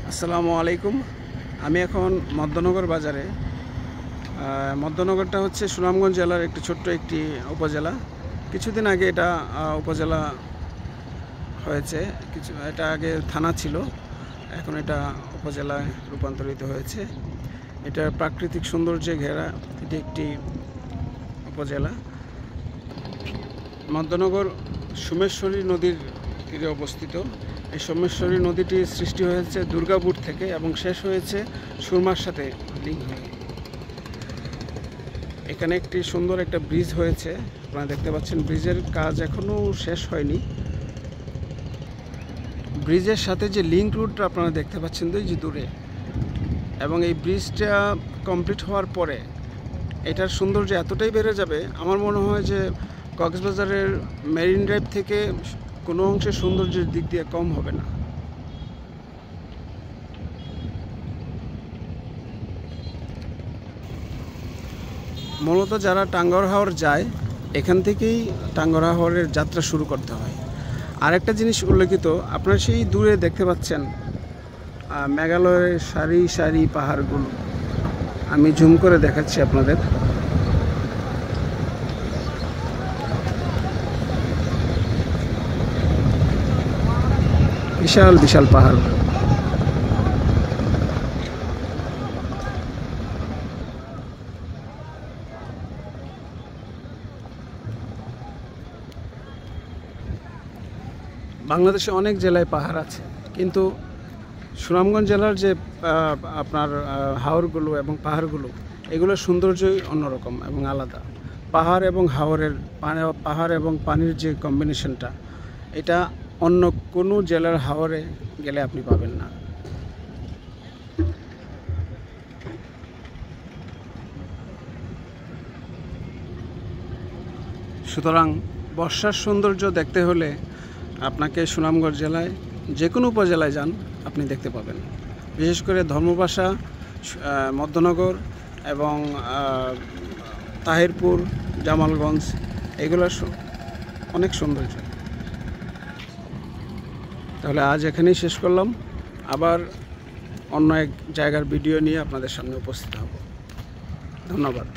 আসসালামু আলাইকুম। আমি এখন মধ্যনগর বাজারে। মধ্যনগরটা হচ্ছে সুনামগঞ্জ জেলার একটি ছোট্ট একটি উপজেলা। কিছুদিন আগে এটা উপজেলা হয়েছে। এটা আগে থানা ছিল, এখন এটা উপজেলায় রূপান্তরিত হয়েছে। এটা প্রাকৃতিক সৌন্দর্যে ঘেরা এটি একটি উপজেলা। মধ্যনগর সোমেশ্বরী নদীর তীরে অবস্থিত। এই সোমেশ্বরী নদীটি সৃষ্টি হয়েছে দুর্গাপুর থেকে এবং শেষ হয়েছে সুরমার সাথে লিঙ্ক হয়ে। এখানে একটি সুন্দর একটা ব্রিজ হয়েছে, আপনারা দেখতে পাচ্ছেন। ব্রিজের কাজ এখনও শেষ হয়নি। ব্রিজের সাথে যে লিঙ্ক রুটটা আপনারা দেখতে পাচ্ছেন যে দূরে, এবং এই ব্রিজটা কমপ্লিট হওয়ার পরে এটার সৌন্দর্য এতটাই বেড়ে যাবে, আমার মনে হয় যে কক্সবাজারের মেরিন ড্রাইভ থেকে কোনো অংশের সৌন্দর্যের দিক দিয়ে কম হবে না। মূলত যারা টাঙ্গর হাওর যায়, এখান থেকেই টাঙ্গর হাওরের যাত্রা শুরু করতে হয়। আরেকটা জিনিস উল্লেখিত, আপনারা সেই দূরে দেখতে পাচ্ছেন মেঘালয়ের সারি সারি পাহাড়গুলো। আমি জুম করে দেখাচ্ছি আপনাদের। বিশাল বিশাল পাহাড়। বাংলাদেশে অনেক জেলায় পাহাড় আছে, কিন্তু সুনামগঞ্জ জেলার যে আপনার হাওরগুলো এবং পাহাড়গুলো, এগুলোর সৌন্দর্যই অন্যরকম এবং আলাদা। পাহাড় এবং পাহাড় এবং পানির যে কম্বিনেশনটা, এটা অন্য কোনো জেলার হাওরে গেলে আপনি পাবেন না। সুতরাং বর্ষার সৌন্দর্য দেখতে হলে আপনাকে সুনামগঞ্জ জেলায় যে কোনো উপজেলায় যান, আপনি দেখতে পাবেন। বিশেষ করে ধর্মপাশা, মধ্যনগর এবং তাহিরপুর, জামালগঞ্জ, এগুলোর অনেক সৌন্দর্য। তাহলে আজ এখানেই শেষ করলাম। আবার অন্য এক জায়গার ভিডিও নিয়ে আপনাদের সামনে উপস্থিত হব। ধন্যবাদ।